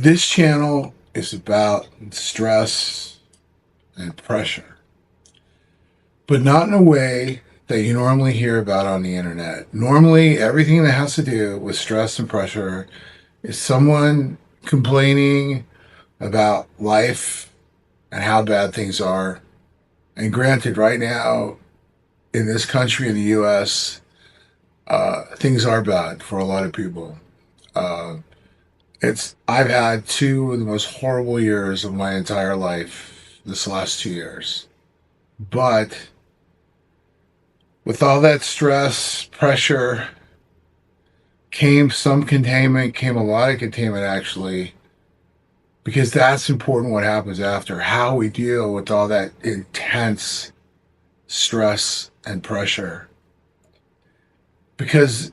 This channel is about stress and pressure, but not in a way that you normally hear about on the internet. Normally, everything that has to do with stress and pressure is someone complaining about life and how bad things are. And granted, right now in this country, in the US, things are bad for a lot of people. Uh, I've had two of the most horrible years of my entire life this last 2 years. But with all that stress, pressure, came some containment, came a lot of containment actually, because that's important what happens after, how we deal with all that intense stress and pressure. Because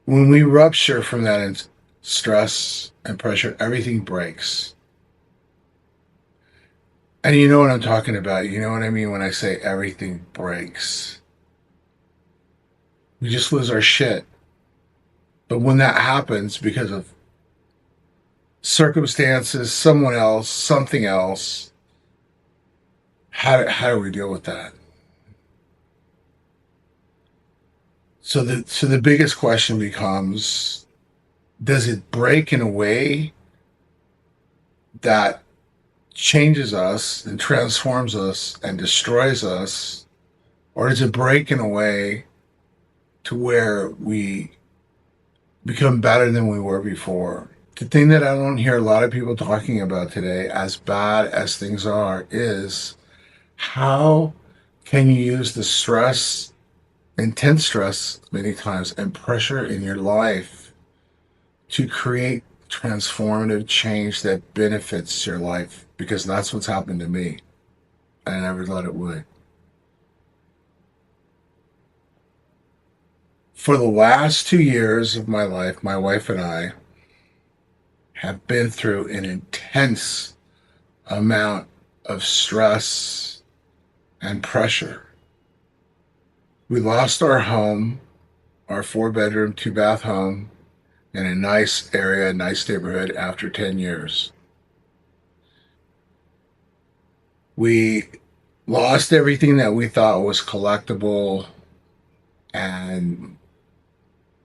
when we rupture from that stress and pressure, everything breaks. And you know what I'm talking about. You know what I mean when I say everything breaks. We just lose our shit. But when that happens because of circumstances, someone else, something else, how do we deal with that? So the biggest question becomes, does it break in a way that changes us and transforms us and destroys us? Or does it break in a way to where we become better than we were before? The thing that I don't hear a lot of people talking about today, as bad as things are, is how can you use the stress, intense stress many times, and pressure in your life to create transformative change that benefits your life? Because that's what's happened to me. I never thought it would. For the last 2 years of my life, my wife and I have been through an intense amount of stress and pressure. We lost our home, our 4 bedroom, 2 bath home in a nice area, a nice neighborhood after 10 years. We lost everything that we thought was collectible and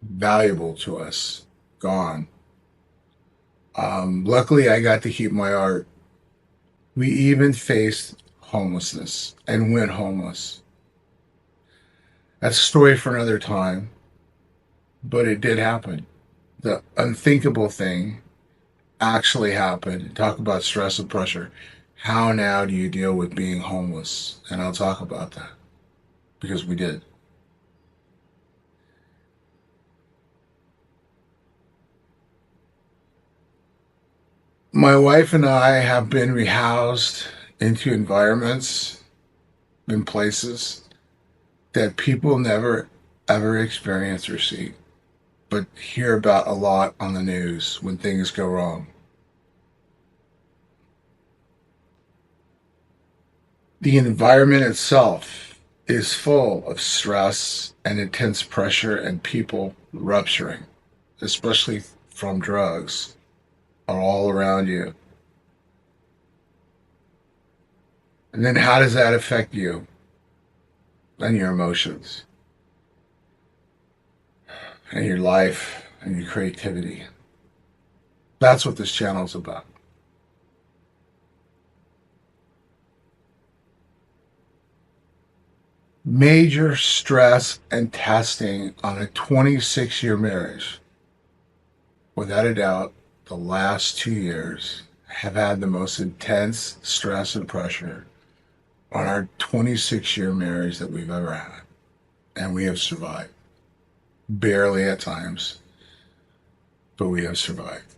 valuable to us. Gone. Luckily, I got to keep my art. We even faced homelessness and went homeless. That's a story for another time, but it did happen. The unthinkable thing actually happened. Talk about stress and pressure. How now do you deal with being homeless? And I'll talk about that because we did. My wife and I have been rehoused into environments in places that people never ever experience or see, but hear about a lot on the news when things go wrong. The environment itself is full of stress and intense pressure and people rupturing, especially from drugs, are all around you. And then how does that affect you and your emotions and your life and your creativity? That's what this channel is about. Major stress and testing on a 26-year marriage. Without a doubt, the last 2 years have had the most intense stress and pressure on our 26-year marriage that we've ever had. And we have survived. Barely at times, but we have survived.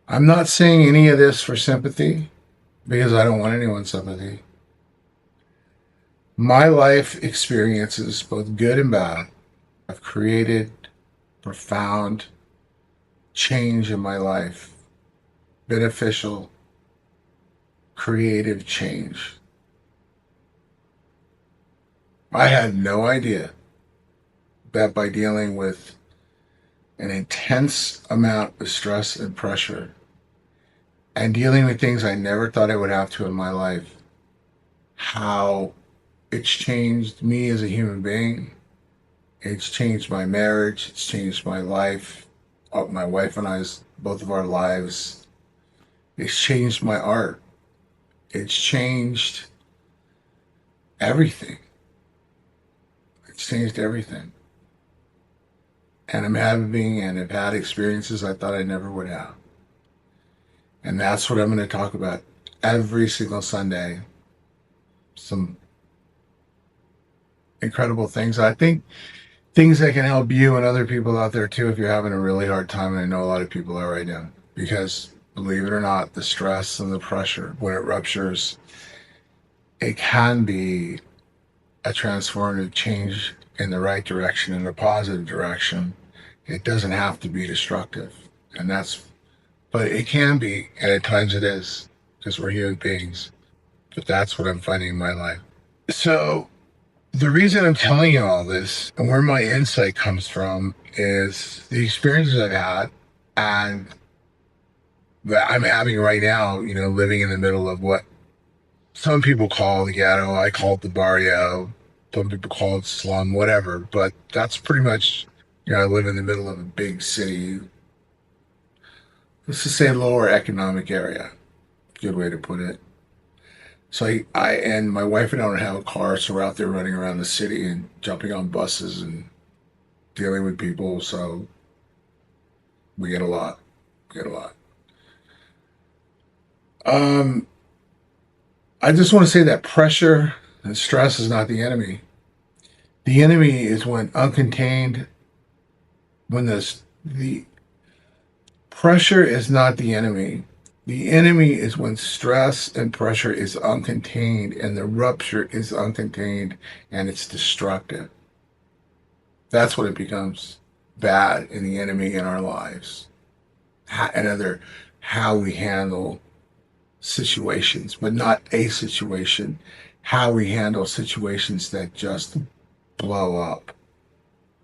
I'm not saying any of this for sympathy because I don't want anyone's sympathy. My life experiences, both good and bad, have created profound change in my life, beneficial, creative change. I had no idea that by dealing with an intense amount of stress and pressure and dealing with things I never thought I would have to in my life, how it's changed me as a human being. It's changed my marriage. It's changed my life, my wife and I's, both of our lives. It's changed my art. It's changed everything. It's changed everything. And I'm having and have had experiences I thought I never would have. And that's what I'm going to talk about every single Sunday. Some incredible things. I think things that can help you and other people out there too if you're having a really hard time. And I know a lot of people are right now. Because believe it or not, the stress and the pressure, when it ruptures, it can be a transformative change in the right direction, in a positive direction. It doesn't have to be destructive. And that's, but it can be, and at times it is, because we're human beings. But that's what I'm finding in my life. So the reason I'm telling you all this and where my insight comes from is the experiences I've had and that I'm having right now, living in the middle of what some people call the ghetto. I call it the barrio. Some people call it slum, whatever. But that's pretty much, I live in the middle of a big city. Let's just say lower economic area. Good way to put it. So I and my wife and I don't have a car, so we're out there running around the city and jumping on buses and dealing with people. So we get a lot. We get a lot. Um, I just want to say that pressure and stress is not the enemy. The enemy is when uncontained, when the pressure is not the enemy. The enemy is when stress and pressure is uncontained and the rupture is uncontained and it's destructive. That's what it becomes bad in the enemy in our lives. Another, how we handle situations, but not a situation, how we handle situations that just blow up,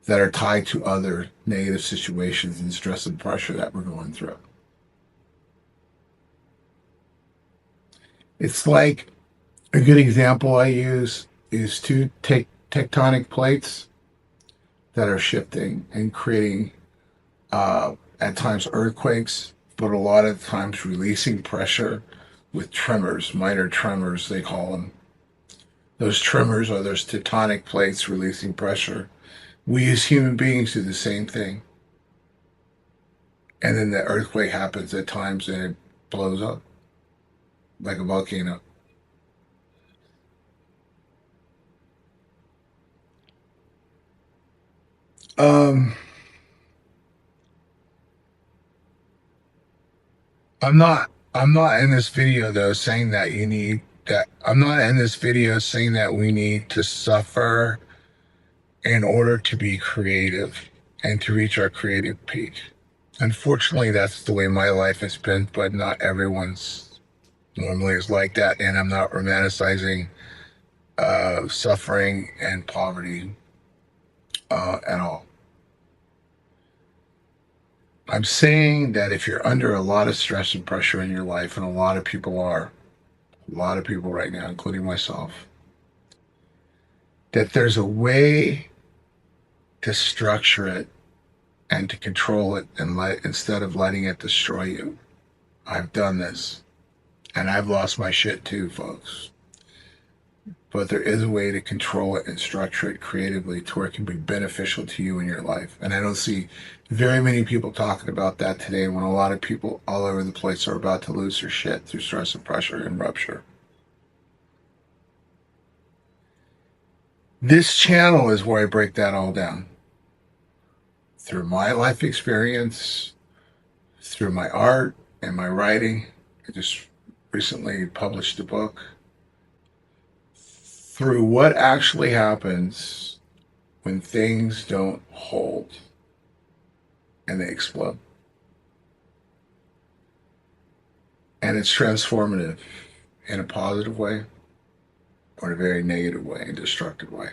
that are tied to other negative situations and stress and pressure that we're going through. It's like a good example I use is to take tectonic plates that are shifting and creating at times earthquakes, but a lot of times releasing pressure with tremors, minor tremors, they call them. Those tremors are those tectonic plates releasing pressure. We as human beings do the same thing. And then the earthquake happens at times and it blows up like a volcano. Um, I'm not in this video though saying that you need that. I'm not in this video saying that we need to suffer in order to be creative and to reach our creative peak. Unfortunately, that's the way my life has been, but not everyone's normally is like that. And I'm not romanticizing suffering and poverty at all. I'm saying that if you're under a lot of stress and pressure in your life, and a lot of people are, a lot of people right now, including myself, that there's a way to structure it and to control it and instead of letting it destroy you. I've done this and I've lost my shit too, folks. But there is a way to control it and structure it creatively to where it can be beneficial to you in your life. And I don't see very many people talking about that today when a lot of people all over the place are about to lose their shit through stress and pressure and rupture. This channel is where I break that all down. Through my life experience, through my art and my writing. I just recently published a book. Through what actually happens when things don't hold and they explode. And it's transformative in a positive way or in a very negative way, a destructive way.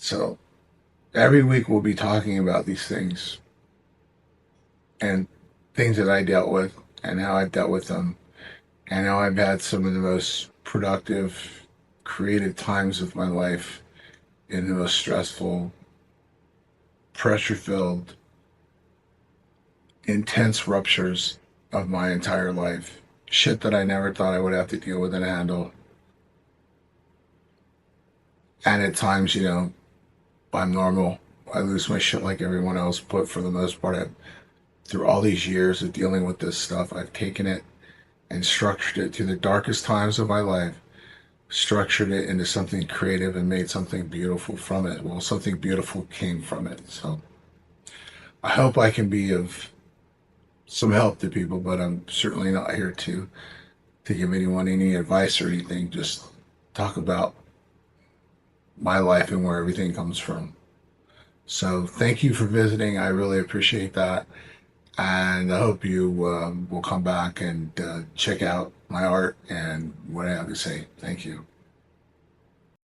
So every week we'll be talking about these things and things that I dealt with and how I've dealt with them and how I've had some of the most productive, creative times of my life in the most stressful, pressure-filled, intense ruptures of my entire life. Shit that I never thought I would have to deal with and handle. And at times, I'm normal. I lose my shit like everyone else, but for the most part, through all these years of dealing with this stuff, I've taken it and structured it to the darkest times of my life, structured it into something creative and made something beautiful from it. Well, something beautiful came from it. So I hope I can be of some help to people, but I'm certainly not here to give anyone any advice or anything. Just talk about my life and where everything comes from. So thank you for visiting. I really appreciate that. And I hope you will come back and check out my art and what I have to say. Thank you.